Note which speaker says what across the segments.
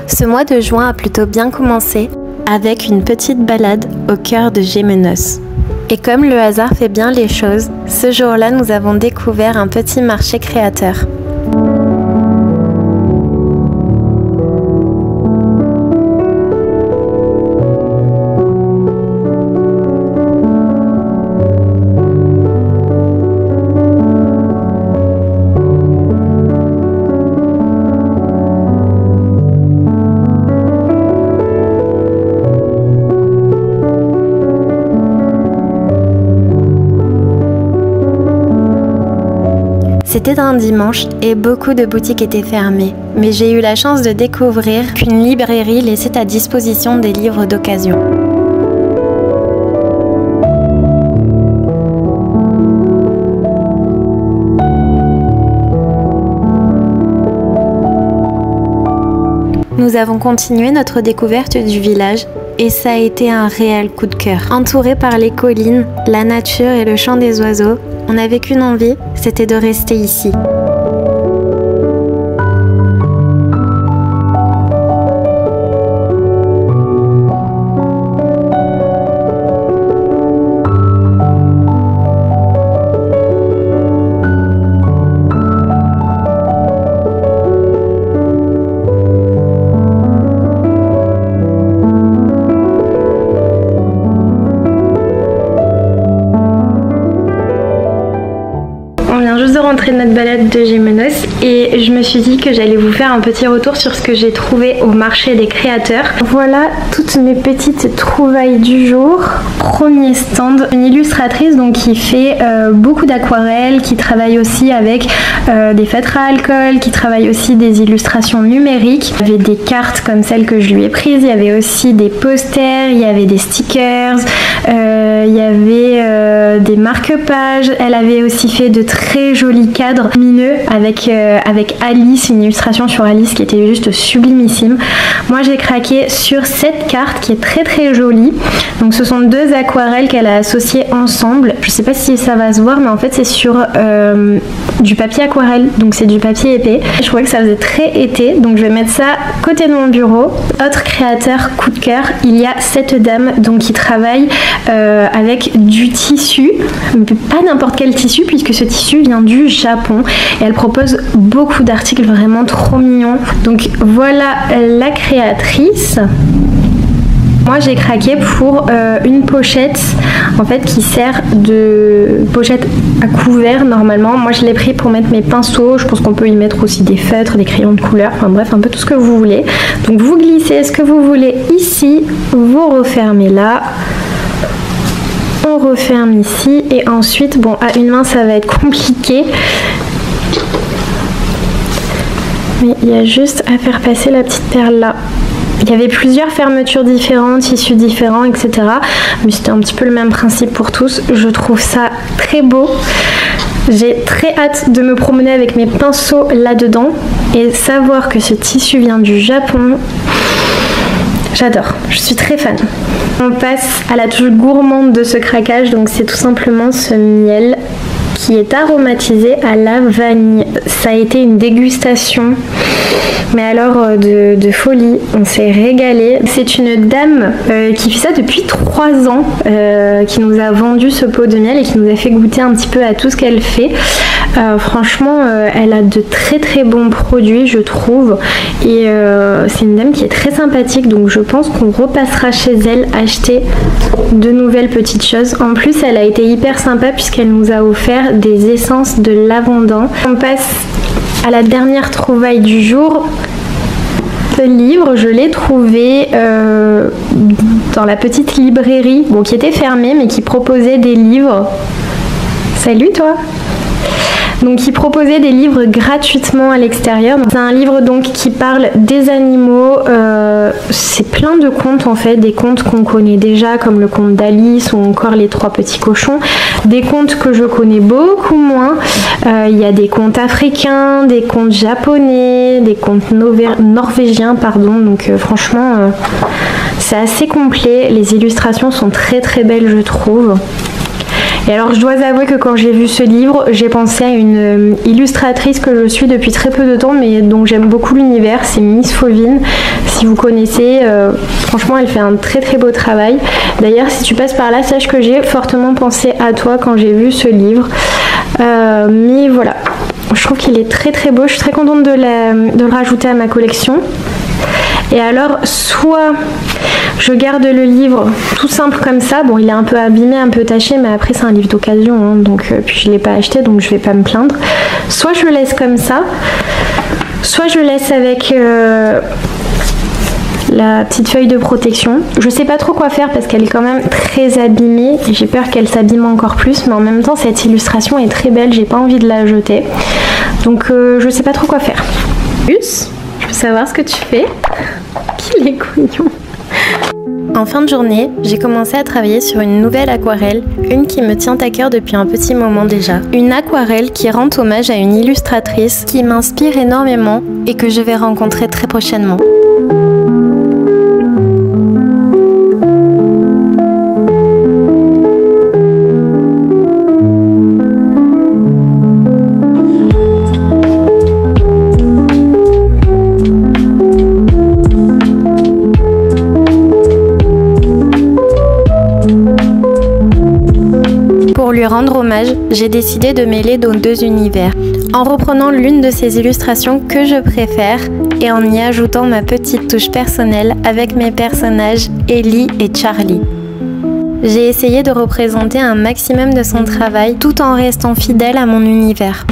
Speaker 1: Ce mois de juin a plutôt bien commencé avec une petite balade au cœur de Gémenos. Et comme le hasard fait bien les choses, ce jour-là nous avons découvert un petit marché créateur. C'était un dimanche et beaucoup de boutiques étaient fermées, mais j'ai eu la chance de découvrir qu'une librairie laissait à disposition des livres d'occasion. Nous avons continué notre découverte du village et ça a été un réel coup de cœur. Entouré par les collines, la nature et le chant des oiseaux, on n'avait qu'une envie, c'était de rester ici. De rentrer de notre balade de Gémenos et je me suis dit que j'allais vous faire un petit retour sur ce que j'ai trouvé au marché des créateurs. Voilà toutes mes petites trouvailles du jour. Premier stand, une illustratrice donc qui fait beaucoup d'aquarelles, qui travaille aussi avec des feutres à alcool, qui travaille aussi des illustrations numériques. Il y avait des cartes comme celles que je lui ai prises, il y avait aussi des posters, il y avait des stickers, il y avait des marque-pages. Elle avait aussi fait de très jolis cadres lumineux avec Alice, une illustration sur Alice qui était juste sublimissime. Moi j'ai craqué sur cette carte qui est très très jolie. Donc ce sont deux aquarelles qu'elle a associées ensemble. Je sais pas si ça va se voir mais en fait c'est sur du papier aquarelle, donc c'est du papier épais. Je trouvais que ça faisait très été, donc je vais mettre ça côté de mon bureau. Autre créateur coup de cœur, il y a cette dame donc qui travaille avec du tissu, pas n'importe quel tissu puisque ce tissu vient du Japon et elle propose beaucoup d'articles vraiment trop mignons. Donc voilà la créatrice. Moi j'ai craqué pour une pochette en fait qui sert de pochette à couvert normalement. Moi je l'ai pris pour mettre mes pinceaux, je pense qu'on peut y mettre aussi des feutres, des crayons de couleur, enfin bref un peu tout ce que vous voulez. Donc vous glissez ce que vous voulez ici, vous refermez là. On referme ici et ensuite, bon à une main ça va être compliqué. Mais il y a juste à faire passer la petite perle là. Il y avait plusieurs fermetures différentes, tissus différents, etc. Mais c'était un petit peu le même principe pour tous. Je trouve ça très beau. J'ai très hâte de me promener avec mes pinceaux là-dedans et savoir que ce tissu vient du Japon. J'adore, je suis très fan. On passe à la touche gourmande de ce craquage, donc c'est tout simplement ce miel qui est aromatisé à la vanille. Ça a été une dégustation, mais alors de folie, on s'est régalé. C'est une dame qui fait ça depuis 3 ans, qui nous a vendu ce pot de miel et qui nous a fait goûter un petit peu à tout ce qu'elle fait. Franchement, elle a de très très bons produits, je trouve, et c'est une dame qui est très sympathique, donc je pense qu'on repassera chez elle acheter de nouvelles petites choses. En plus, elle a été hyper sympa puisqu'elle nous a offert des essences de lavandin. On passe à la dernière trouvaille du jour. Ce livre, je l'ai trouvé dans la petite librairie, bon, qui était fermée mais qui proposait des livres. Salut toi! Donc qui proposait des livres gratuitement à l'extérieur. C'est un livre donc qui parle des animaux, c'est plein de contes en fait, des contes qu'on connaît déjà comme le conte d'Alice ou encore les 3 petits cochons, des contes que je connais beaucoup moins, il y a des contes africains, des contes japonais, des contes norvégiens pardon, donc franchement c'est assez complet, les illustrations sont très très belles je trouve. Et alors je dois avouer que quand j'ai vu ce livre, j'ai pensé à une illustratrice que je suis depuis très peu de temps, mais dont j'aime beaucoup l'univers, c'est Miss Fauvine. Si vous connaissez, franchement elle fait un très très beau travail. D'ailleurs si tu passes par là, sache que j'ai fortement pensé à toi quand j'ai vu ce livre. Mais voilà, je trouve qu'il est très très beau, je suis très contente de le rajouter à ma collection. Et alors, soit je garde le livre tout simple comme ça, bon il est un peu abîmé, un peu taché, mais après c'est un livre d'occasion, hein, donc puis je ne l'ai pas acheté, donc je vais pas me plaindre. Soit je le laisse comme ça, soit je le laisse avec la petite feuille de protection. Je sais pas trop quoi faire parce qu'elle est quand même très abîmée et j'ai peur qu'elle s'abîme encore plus, mais en même temps cette illustration est très belle, j'ai pas envie de la jeter. Donc je sais pas trop quoi faire. Plus, je veux savoir ce que tu fais. Qu'il est couillon. En fin de journée, j'ai commencé à travailler sur une nouvelle aquarelle, une qui me tient à cœur depuis un petit moment déjà. Une aquarelle qui rend hommage à une illustratrice qui m'inspire énormément et que je vais rencontrer très prochainement. Pour lui rendre hommage, j'ai décidé de mêler nos deux univers, en reprenant l'une de ses illustrations que je préfère et en y ajoutant ma petite touche personnelle avec mes personnages Ellie et Charlie. J'ai essayé de représenter un maximum de son travail tout en restant fidèle à mon univers.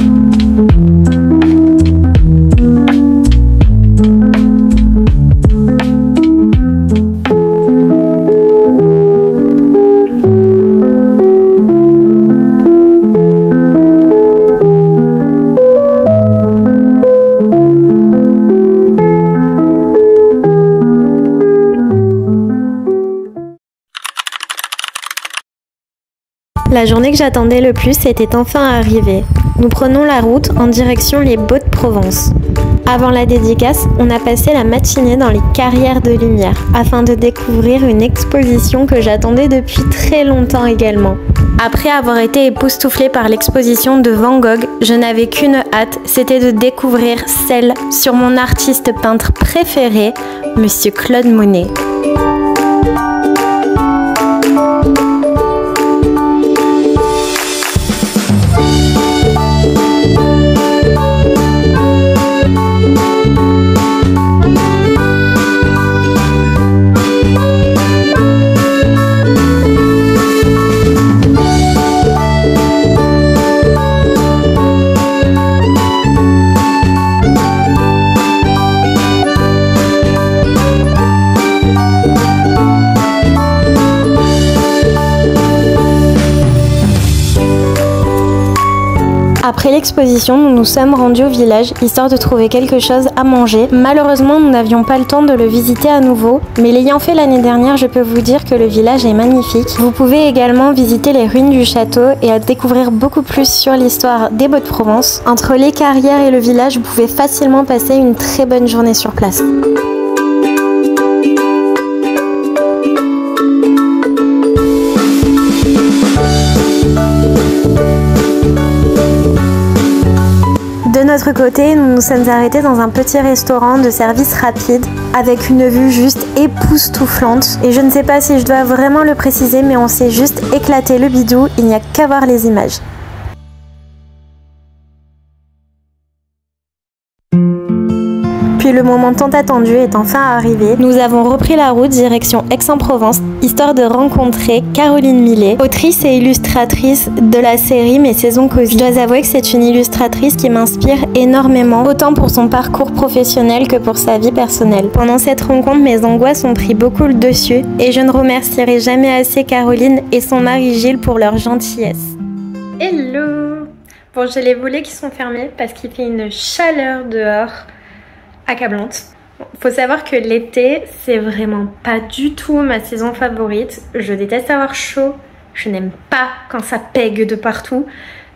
Speaker 1: La journée que j'attendais le plus était enfin arrivée. Nous prenons la route en direction les Baux-de-Provence. Avant la dédicace, on a passé la matinée dans les carrières de lumière afin de découvrir une exposition que j'attendais depuis très longtemps également. Après avoir été époustouflée par l'exposition de Van Gogh, je n'avais qu'une hâte, c'était de découvrir celle sur mon artiste peintre préféré, Monsieur Claude Monet. Après l'exposition, nous nous sommes rendus au village, histoire de trouver quelque chose à manger. Malheureusement, nous n'avions pas le temps de le visiter à nouveau, mais l'ayant fait l'année dernière, je peux vous dire que le village est magnifique. Vous pouvez également visiter les ruines du château et à découvrir beaucoup plus sur l'histoire des Baux-de-Provence. Entre les carrières et le village, vous pouvez facilement passer une très bonne journée sur place. De notre côté, nous nous sommes arrêtés dans un petit restaurant de service rapide avec une vue juste époustouflante. Et je ne sais pas si je dois vraiment le préciser, mais on s'est juste éclaté le bidou, il n'y a qu'à voir les images. Puis le moment tant attendu est enfin arrivé. Nous avons repris la route direction Aix-en-Provence, histoire de rencontrer Caroline Millet, autrice et illustratrice de la série Mes Saisons Cosy. Je dois avouer que c'est une illustratrice qui m'inspire énormément, autant pour son parcours professionnel que pour sa vie personnelle. Pendant cette rencontre, mes angoisses ont pris beaucoup le dessus et je ne remercierai jamais assez Caroline et son mari Gilles pour leur gentillesse. Hello! Bon, j'ai les volets qui sont fermés parce qu'il fait une chaleur dehors accablante. Faut savoir que l'été, c'est vraiment pas du tout ma saison favorite. Je déteste avoir chaud, je n'aime pas quand ça pègue de partout.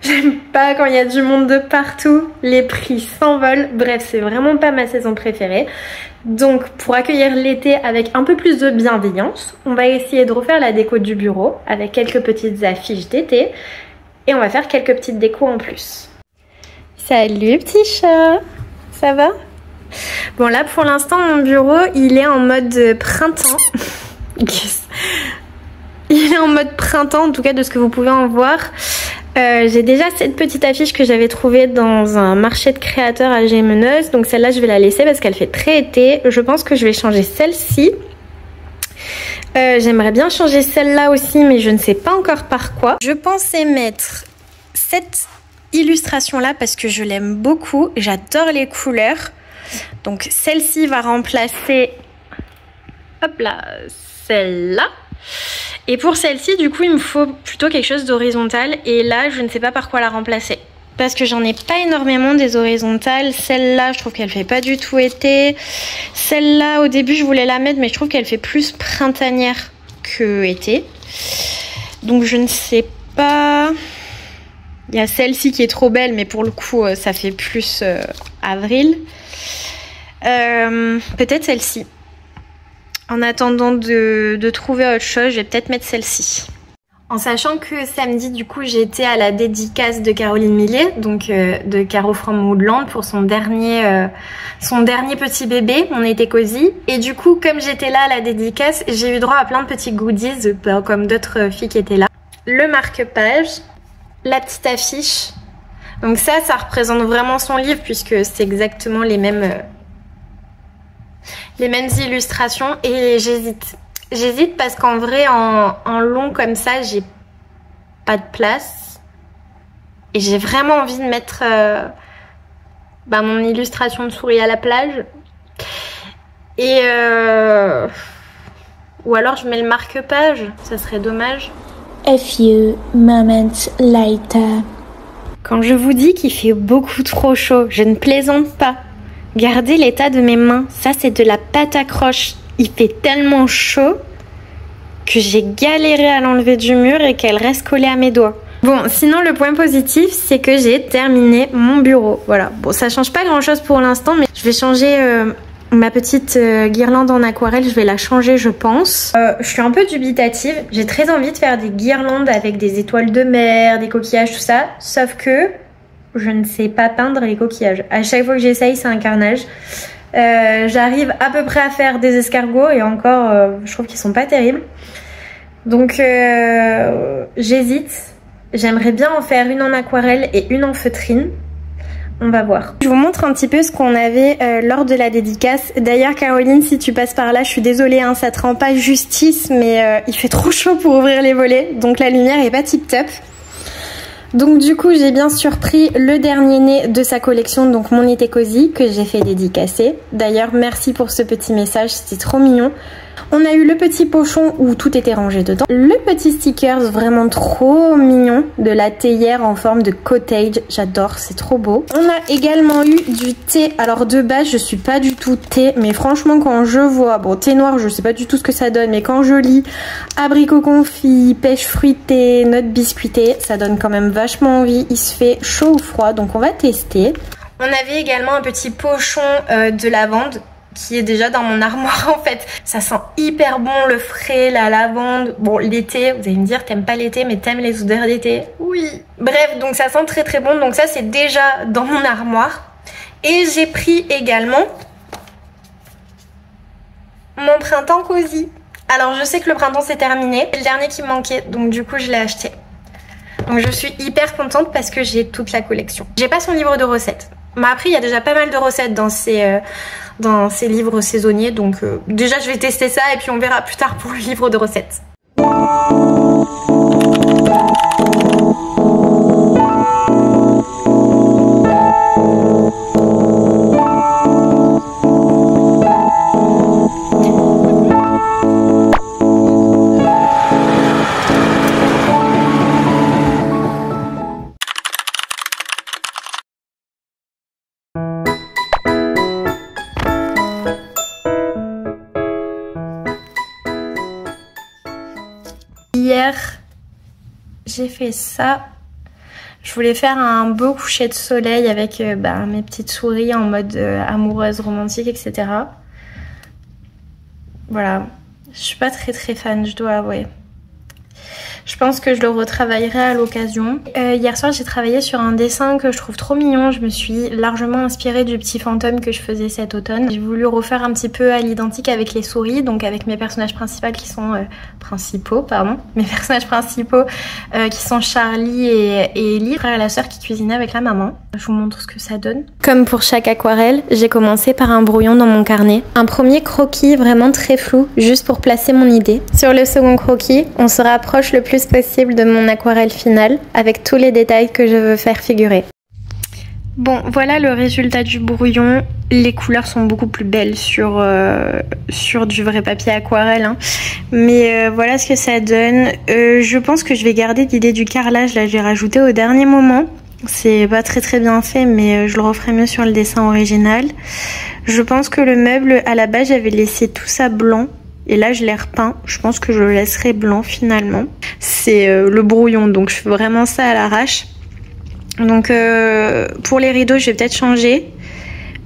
Speaker 1: J'aime pas quand il y a du monde de partout, les prix s'envolent. Bref, c'est vraiment pas ma saison préférée. Donc pour accueillir l'été avec un peu plus de bienveillance, on va essayer de refaire la déco du bureau avec quelques petites affiches d'été. Et on va faire quelques petites décos en plus. Salut petit chat, ça va? Bon là pour l'instant mon bureau il est en mode printemps. Il est en mode printemps en tout cas de ce que vous pouvez en voir. J'ai déjà cette petite affiche que j'avais trouvée dans un marché de créateurs à Gémeneuse. Donc celle-là je vais la laisser parce qu'elle fait très été. Je pense que je vais changer celle-ci. J'aimerais bien changer celle-là aussi mais je ne sais pas encore par quoi. Je pensais mettre cette illustration-là parce que je l'aime beaucoup. J'adore les couleurs. Donc celle-ci va remplacer hop là, celle-là. Et pour celle-ci, du coup, il me faut plutôt quelque chose d'horizontal. Et là, je ne sais pas par quoi la remplacer. Parce que j'en ai pas énormément des horizontales. Celle-là, je trouve qu'elle fait pas du tout été. Celle-là, au début, je voulais la mettre, mais je trouve qu'elle fait plus printanière que été. Donc, je ne sais pas. Il y a celle-ci qui est trop belle, mais pour le coup, ça fait plus avril. Peut-être celle-ci. En attendant de trouver autre chose, je vais peut-être mettre celle-ci. En sachant que samedi, du coup, j'étais à la dédicace de Caroline Millet, donc de Caro from Woodland, pour son dernier petit bébé, mon été cosy. Et du coup, comme j'étais là à la dédicace, j'ai eu droit à plein de petits goodies, comme d'autres filles qui étaient là. Le marque-page, la petite affiche. Donc ça représente vraiment son livre, puisque c'est exactement les mêmes illustrations. Et j'hésite parce qu'en vrai en long comme ça j'ai pas de place et j'ai vraiment envie de mettre mon illustration de souris à la plage et ou alors je mets le marque-page, ça serait dommage.
Speaker 2: A few moments later.
Speaker 1: Quand je vous dis qu'il fait beaucoup trop chaud, je ne plaisante pas. Regardez l'état de mes mains, ça c'est de la pâte à croche. Il fait tellement chaud que j'ai galéré à l'enlever du mur et qu'elle reste collée à mes doigts. Bon, sinon le point positif c'est que j'ai terminé mon bureau. Voilà, bon ça change pas grand chose pour l'instant, mais je vais changer ma petite guirlande en aquarelle, je vais la changer je pense. Je suis un peu dubitative, j'ai très envie de faire des guirlandes avec des étoiles de mer, des coquillages, tout ça, sauf que je ne sais pas peindre les coquillages. À chaque fois que j'essaye, c'est un carnage. J'arrive à peu près à faire des escargots et encore, je trouve qu'ils sont pas terribles. Donc, j'hésite. J'aimerais bien en faire une en aquarelle et une en feutrine. On va voir. Je vous montre un petit peu ce qu'on avait lors de la dédicace. D'ailleurs, Caroline, si tu passes par là, je suis désolée, hein, ça te rend pas justice, mais il fait trop chaud pour ouvrir les volets. Donc, la lumière est pas tip top. Donc du coup j'ai bien sûr pris le dernier né de sa collection, donc mon été cosy, que j'ai fait dédicacer. D'ailleurs merci pour ce petit message, c'était trop mignon. On a eu le petit pochon où tout était rangé dedans. Le petit stickers vraiment trop mignon de la théière en forme de cottage. J'adore, c'est trop beau. On a également eu du thé. Alors de base, je suis pas du tout thé. Mais franchement, quand je vois... Bon, thé noir, je sais pas du tout ce que ça donne. Mais quand je lis abricot confit, pêche fruitée, notes biscuitées, ça donne quand même vachement envie. Il se fait chaud ou froid, donc on va tester. On avait également un petit pochon de lavande qui est déjà dans mon armoire en fait. Ça sent hyper bon le frais, la lavande. Bon, l'été, vous allez me dire t'aimes pas l'été mais t'aimes les odeurs d'été. Oui. Bref, donc ça sent très très bon. Donc ça c'est déjà dans mon armoire. Et j'ai pris également mon printemps cosy. Alors je sais que le printemps c'est terminé. C'est le dernier qui me manquait, donc du coup je l'ai acheté. Donc je suis hyper contente parce que j'ai toute la collection. J'ai pas son livre de recettes. Mais après il y a déjà pas mal de recettes dans ces livres saisonniers. Donc déjà je vais tester ça et puis on verra plus tard pour le livre de recettes. Hier, j'ai fait ça. Je voulais faire un beau coucher de soleil avec mes petites souris en mode amoureuse, romantique, etc. Voilà, je suis pas très fan, je dois avouer. Je pense que je le retravaillerai à l'occasion. Hier soir, j'ai travaillé sur un dessin que je trouve trop mignon. Je me suis largement inspirée du petit fantôme que je faisais cet automne. J'ai voulu refaire un petit peu à l'identique avec les souris, donc avec mes personnages principaux qui sont mes personnages principaux qui sont Charlie et Ellie, frère et la sœur qui cuisinaient avec la maman. Je vous montre ce que ça donne. Comme pour chaque aquarelle, j'ai commencé par un brouillon dans mon carnet. Un premier croquis vraiment très flou, juste pour placer mon idée. Sur le second croquis, on se rapproche le plus possible de mon aquarelle finale avec tous les détails que je veux faire figurer. Bon, voilà le résultat du brouillon. Les couleurs sont beaucoup plus belles sur du vrai papier aquarelle, hein. Mais voilà ce que ça donne. Je pense que je vais garder l'idée du carrelage, là j'ai rajouté au dernier moment. C'est pas très bien fait, mais je le referai mieux sur le dessin original. Je pense que le meuble, à la base, j'avais laissé tout ça blanc. Et là, je l'ai repeint. Je pense que je le laisserai blanc finalement. C'est le brouillon, donc je fais vraiment ça à l'arrache. Donc pour les rideaux, je vais peut-être changer.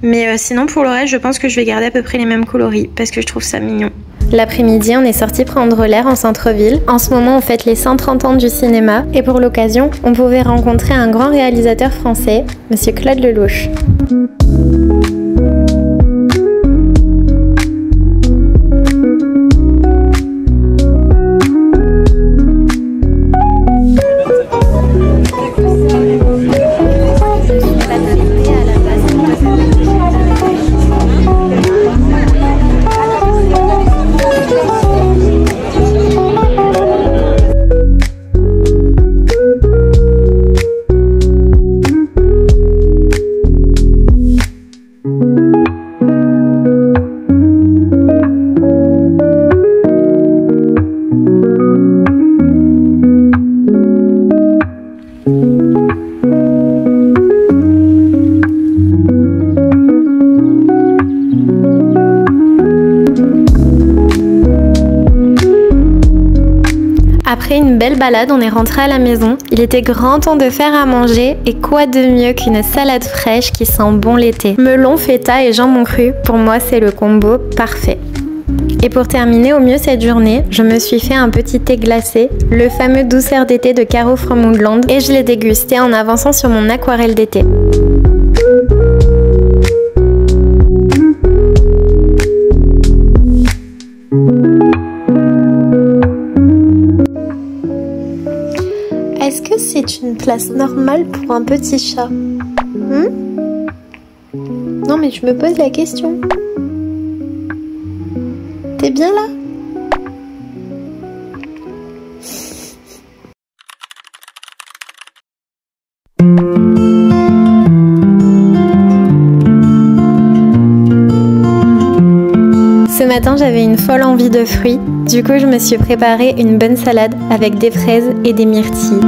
Speaker 1: Mais sinon, pour le reste, je pense que je vais garder à peu près les mêmes coloris parce que je trouve ça mignon. L'après-midi, on est sorti prendre l'air en centre-ville. En ce moment, on fête les 130 ans du cinéma. Et pour l'occasion, on pouvait rencontrer un grand réalisateur français, Monsieur Claude Lelouch. Après une belle balade, on est rentré à la maison. Il était grand temps de faire à manger et quoi de mieux qu'une salade fraîche qui sent bon l'été. Melon, feta et jambon cru, pour moi c'est le combo parfait. Et pour terminer au mieux cette journée, je me suis fait un petit thé glacé, le fameux douceur d'été de Caro from Woodland, et je l'ai dégusté en avançant sur mon aquarelle d'été. Est-ce que c'est une place normale pour un petit chat? Non mais je me pose la question. T'es bien là? Ce matin, j'avais une folle envie de fruits. Du coup, je me suis préparé une bonne salade avec des fraises et des myrtilles.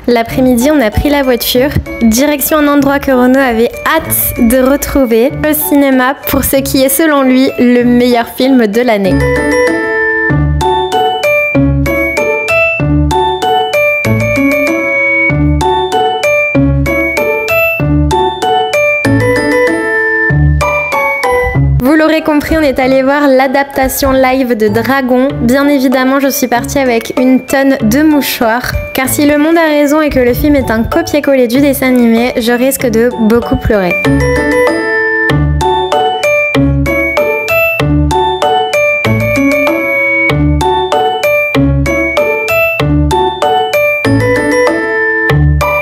Speaker 1: L'après-midi, on a pris la voiture, direction un endroit que Renaud avait hâte de retrouver, le cinéma, pour ce qui est selon lui le meilleur film de l'année. Vous l'aurez compris, on est allé voir l'adaptation live de Dragon. Bien évidemment, je suis partie avec une tonne de mouchoirs. Car si le monde a raison et que le film est un copier-coller du dessin animé, je risque de beaucoup pleurer.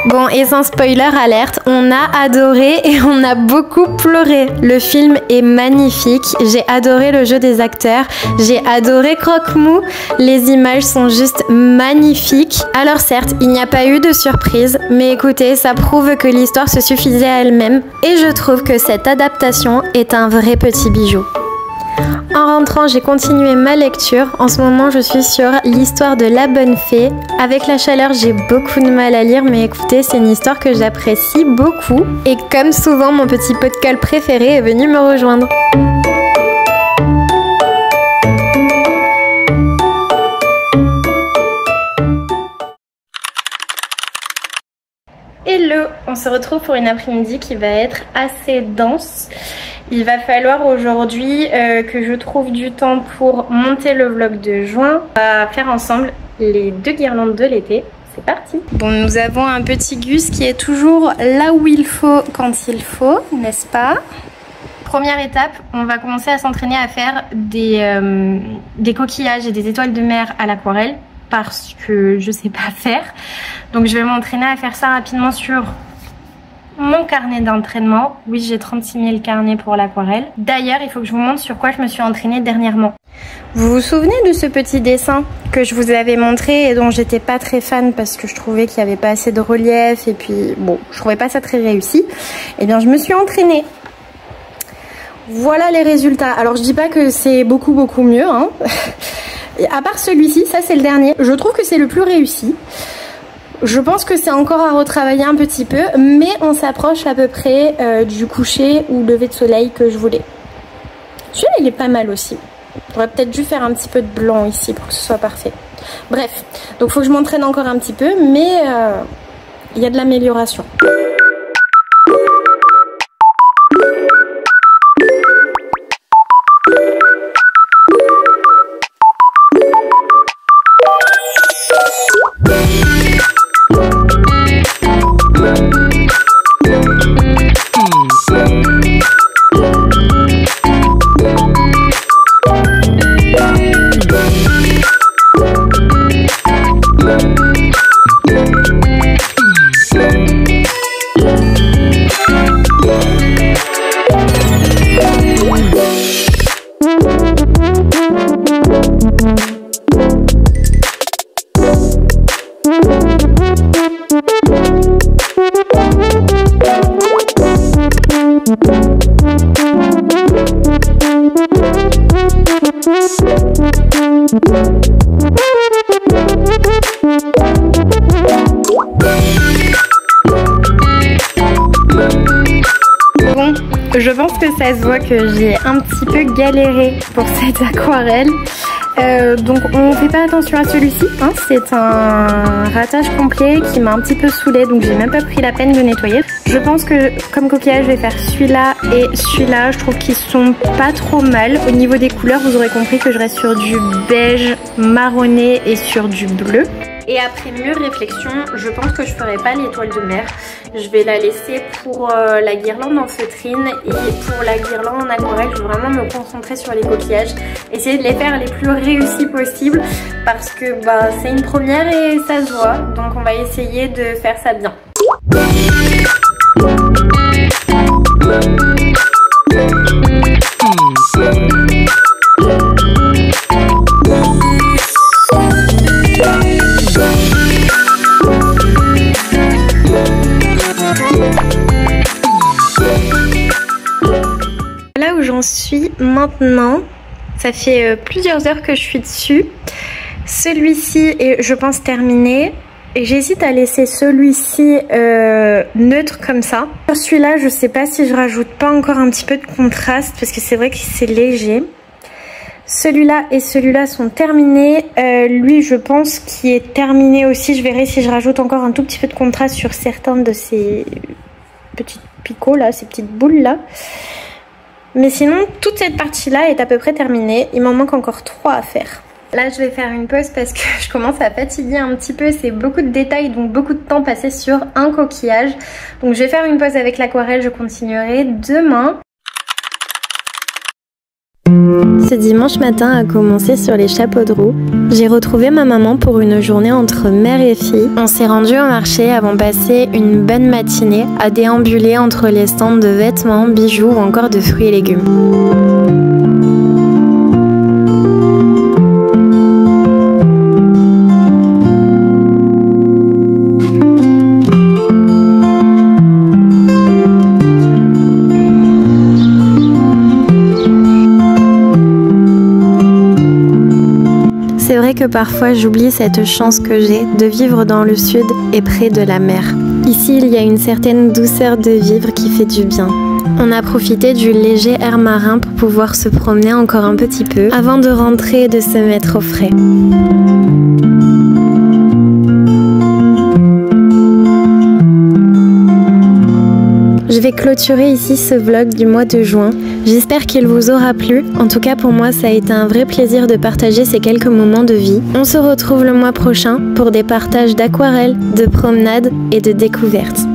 Speaker 1: Bon, et sans un spoiler alerte, on a adoré et on a beaucoup pleuré. Le film est magnifique, j'ai adoré le jeu des acteurs, j'ai adoré Croque-Mou, les images sont juste magnifiques. Alors certes, il n'y a pas eu de surprise, mais écoutez, ça prouve que l'histoire se suffisait à elle-même et je trouve que cette adaptation est un vrai petit bijou. En rentrant, j'ai continué ma lecture. En ce moment, je suis sur l'histoire de La Bonne Fée. Avec la chaleur, j'ai beaucoup de mal à lire, mais écoutez, c'est une histoire que j'apprécie beaucoup. Et comme souvent, mon petit pot de colle préféré est venu me rejoindre. Hello, on se retrouve pour une après-midi qui va être assez dense. Il va falloir aujourd'hui que je trouve du temps pour monter le vlog de juin. On va faire ensemble les 2 guirlandes de l'été. C'est parti. Bon, nous avons un petit Gus qui est toujours là où il faut quand il faut, n'est-ce pas? Première étape, on va commencer à s'entraîner à faire des coquillages et des étoiles de mer à l'aquarelle parce que je sais pas faire. Donc je vais m'entraîner à faire ça rapidement sur mon carnet d'entraînement. Oui, j'ai 36 000 carnets pour l'aquarelle. D'ailleurs, il faut que je vous montre sur quoi je me suis entraînée dernièrement. Vous vous souvenez de ce petit dessin que je vous avais montré et dont j'étais pas très fan parce que je trouvais qu'il n'y avait pas assez de relief et puis bon, je trouvais pas ça très réussi. Eh bien, je me suis entraînée. Voilà les résultats. Alors, je dis pas que c'est beaucoup mieux, hein. À part celui-ci, ça c'est le dernier. Je trouve que c'est le plus réussi. Je pense que c'est encore à retravailler un petit peu, mais on s'approche à peu près du coucher ou lever de soleil que je voulais. Celui-là, il est pas mal aussi. J'aurais peut-être dû faire un petit peu de blanc ici pour que ce soit parfait. Bref, donc il faut que je m'entraîne encore un petit peu, mais il y a de l'amélioration. Bon, je pense que ça se voit que j'ai un petit peu galéré pour cette aquarelle. Donc on fait pas attention à celui-ci, hein. C'est un ratage complet qui m'a un petit peu saoulé, donc j'ai même pas pris la peine de nettoyer. Je pense que comme coquillage je vais faire celui-là et celui-là. Je trouve qu'ils sont pas trop mal. Au niveau des couleurs, vous aurez compris que je reste sur du beige marronné et sur du bleu. Et après mûre réflexion, je pense que je ferai pas l'étoile de mer. Je vais la laisser pour la guirlande en feutrine et pour la guirlande en aquarelle, je vais vraiment me concentrer sur les coquillages. Essayer de les faire les plus réussis possibles parce que bah, c'est une première et ça se voit. Donc on va essayer de faire ça bien. Là où j'en suis maintenant, ça fait plusieurs heures que je suis dessus. Celui-ci est, je pense, terminé. Et j'hésite à laisser celui-ci neutre comme ça. Sur celui-là, je sais pas si je rajoute pas encore un petit peu de contraste parce que c'est vrai que c'est léger. Celui-là et celui-là sont terminés. Lui, je pense qu'il est terminé aussi. Je verrai si je rajoute encore un tout petit peu de contraste sur certains de ces petits picots là, ces petites boules là. Mais sinon, toute cette partie-là est à peu près terminée. Il m'en manque encore 3 à faire. Là, je vais faire une pause parce que je commence à fatiguer un petit peu. C'est beaucoup de détails, donc beaucoup de temps passé sur un coquillage. Donc, je vais faire une pause avec l'aquarelle. Je continuerai demain. Ce dimanche matin a commencé sur les chapeaux de roue. J'ai retrouvé ma maman pour une journée entre mère et fille. On s'est rendu au marché avant de passer une bonne matinée à déambuler entre les stands de vêtements, bijoux ou encore de fruits et légumes. C'est vrai que parfois j'oublie cette chance que j'ai de vivre dans le sud et près de la mer. Ici, il y a une certaine douceur de vivre qui fait du bien. On a profité du léger air marin pour pouvoir se promener encore un petit peu avant de rentrer et de se mettre au frais. Je vais clôturer ici ce vlog du mois de juin. J'espère qu'il vous aura plu. En tout cas, pour moi, ça a été un vrai plaisir de partager ces quelques moments de vie. On se retrouve le mois prochain pour des partages d'aquarelles, de promenades et de découvertes.